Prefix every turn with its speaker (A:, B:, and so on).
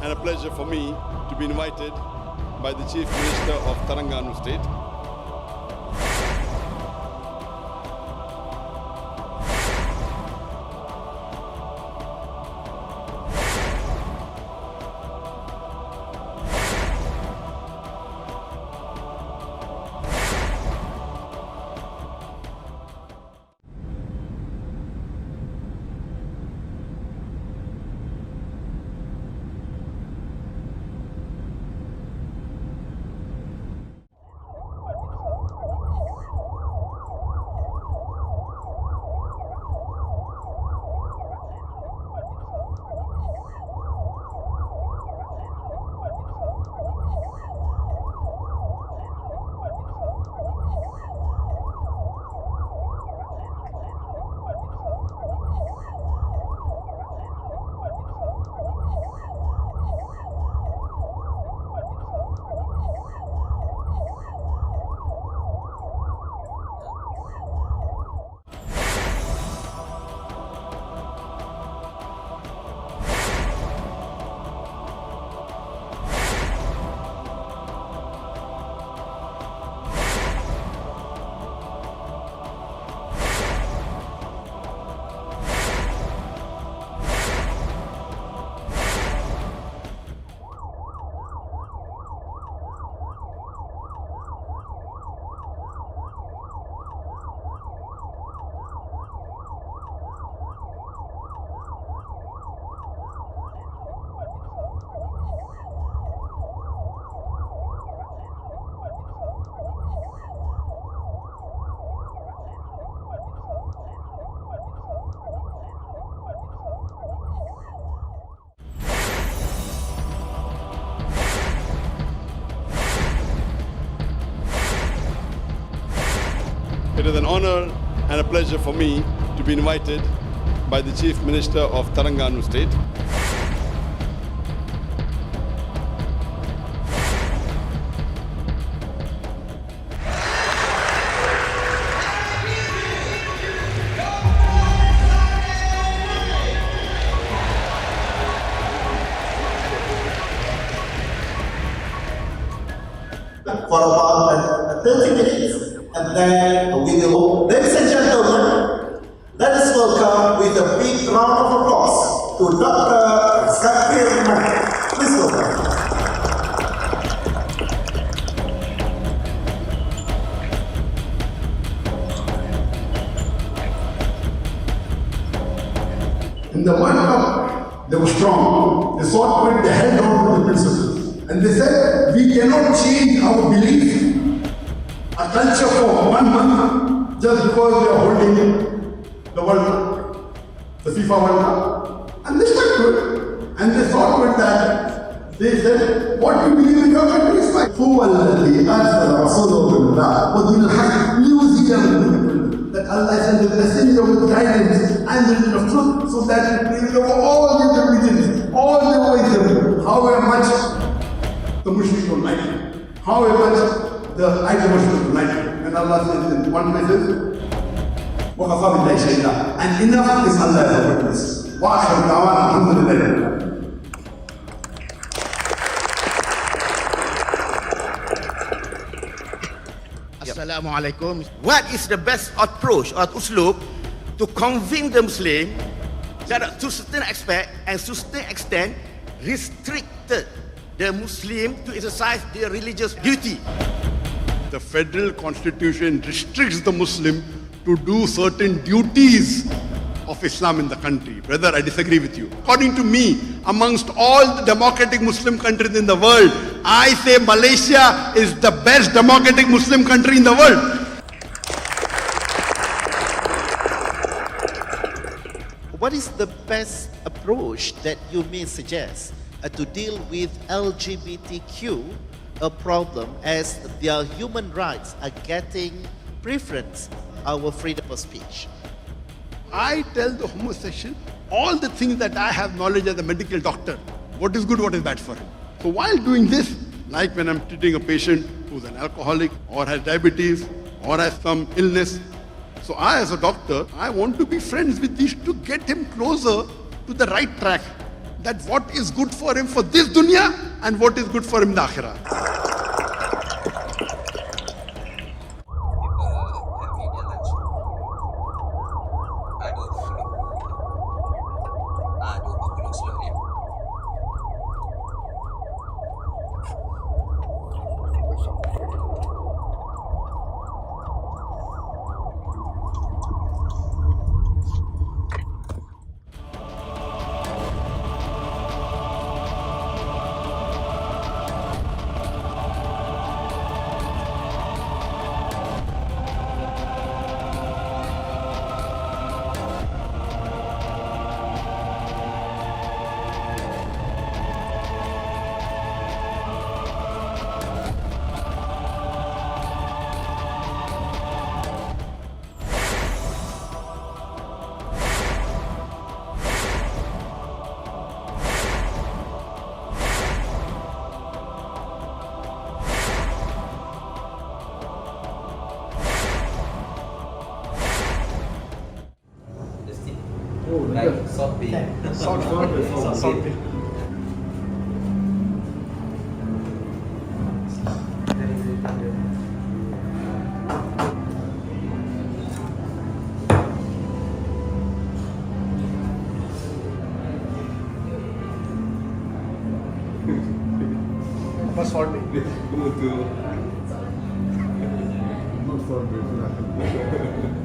A: and a pleasure for me to be invited by the Chief Minister of Terengganu State. It is an honor and a pleasure for me to be invited by the Chief Minister of Terengganu State.
B: For about 30 minutes, and then we will, ladies and gentlemen, let us welcome with a big round of applause to Dr. Zakir Naik. Please welcome.
C: In the World Cup, they were strong. They sought with the held on to the principles. And they said, we cannot change our belief, a culture for 1 month, just because we are holding the World Cup, the FIFA World Cup. And they stuck to it. And they thought with that, they said, what do you believe in your country is like? هو الذي أرسل رسوله بالهدى ودين الحق ليظهره that Allah sent the messenger with guidance and the meaning of truth, so that we will know all the religions, all the ways, however much the Muslims don't like it, however much the idol-worshippers don't like it. And Allah says in one place, وَكَفَى بِاللَّهِ شَهِيدًا, and enough is Allah as a witness. وَآخِرُ دَعْوَانَا الْحَمْدُ لِلَّهِ.
D: Assalamualaikum. What is the best approach or uslub to convince the Muslim that to certain aspect and to certain extent restricted the Muslim to exercise their religious duty?
A: The federal constitution restricts the Muslim to do certain duties of Islam in the country. Brother, I disagree with you. According to me, amongst all the democratic Muslim countries in the world, I say Malaysia is the best democratic Muslim country in the world.
E: What is the best approach that you may suggest to deal with LGBTQ a problem as their human rights are getting preference, our freedom of speech?
A: I tell the homosexual all the things that I have knowledge as a medical doctor. What is good, what is bad for him. So while doing this, like when I'm treating a patient who's an alcoholic or has diabetes or has some illness, so I as a doctor, I want to be friends with these to get him closer to the right track. that what is good for him for this dunya and what is good for him in the akhirah.
F: Like salt beef.
A: Salt beef. Apa salt beef?
C: Not for